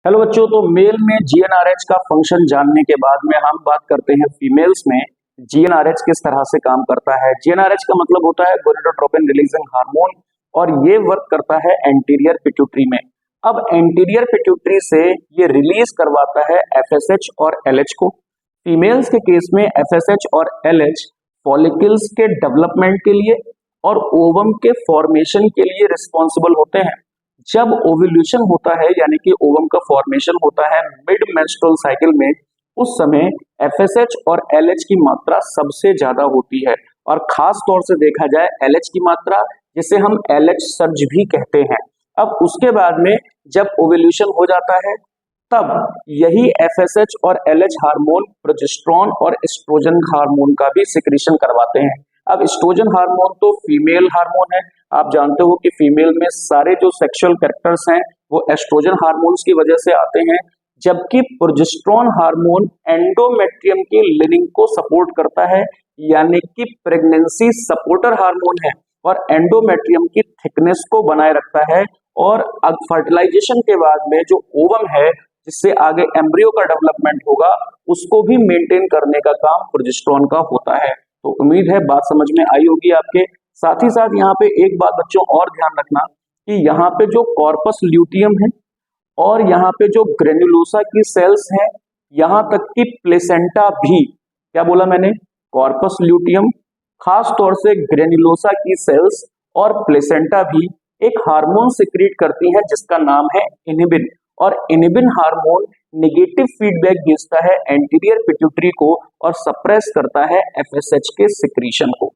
Hello बच्चों, तो mail में जीएनआरएच का फंक्शन जानने के बाद में हम बात करते हैं फीमेल्स में जीएनआरएच किस तरह से काम करता है। जीएनआरएच का मतलब होता है गोनाडोट्रोपिन रिलीजिंग हार्मोन और ये वर्क करता है एंटीरियर पिट्यूटरी में। अब एंटीरियर पिट्यूटरी से ये रिलीज करवाता है एफएसएच और एलएच को। फीमेल्स के केस में एफएसएच और एलएच फॉलिकल्स के डेवलपमेंट के लिए और ओवम के फॉर्मेशन के लिए रिस्पॉन्सिबल होते हैं। जब ओव्यूलेशन होता है यानी कि ओवम का फॉर्मेशन होता है मिड मेंस्ट्रुअल साइकिल में, उस समय एफएसएच और एलएच की मात्रा सबसे ज्यादा होती है और खास तौर से देखा जाए एलएच की मात्रा, जिसे हम एलएच सर्ज भी कहते हैं। अब उसके बाद में जब ओव्यूलेशन हो जाता है तब यही एफएसएच और एलएच हार्मोन प्रोजेस्टेरोन और एस्ट्रोजन हार्मोन का भी सिक्रीशन करवाते हैं। अब एस्ट्रोजन हार्मोन तो फीमेल हार्मोन है, आप जानते हो कि फीमेल में सारे जो सेक्सुअल कैरेक्टर्स हैं वो एस्ट्रोजन हार्मोन्स की वजह से आते हैं, जबकि प्रोजेस्टेरोन हार्मोन एंडोमेट्रियम की लिनिंग को सपोर्ट करता है, यानी कि प्रेगनेंसी सपोर्टर हार्मोन है और एंडोमेट्रियम की थिकनेस को बनाए रखता है। और फर्टिलाइजेशन के बाद में जो ओवम है जिससे आगे एम्ब्रियो का डेवलपमेंट होगा, उसको भी मेंटेन करने का काम प्रोजेस्टेरोन का होता है। तो उम्मीद है बात समझ में आई होगी आपके। साथ ही साथ यहाँ पे एक बात बच्चों और ध्यान रखना कि यहाँ पे जो कॉर्पस ल्यूटियम है और यहाँ पे जो ग्रेन्युलोसा की सेल्स हैं, यहाँ तक कि प्लेसेंटा भी, क्या बोला मैंने, कॉर्पस ल्यूटियम, खास तौर से ग्रेन्युलोसा की सेल्स और प्लेसेंटा भी एक हार्मोन सिक्रीट करती है जिसका नाम है इनिबिन। और इनिबिन हार्मोन नेगेटिव फीडबैक भेजता है एंटीरियर पिट्यूटरी को और सप्रेस करता है एफएसएच के सिक्रीशन को।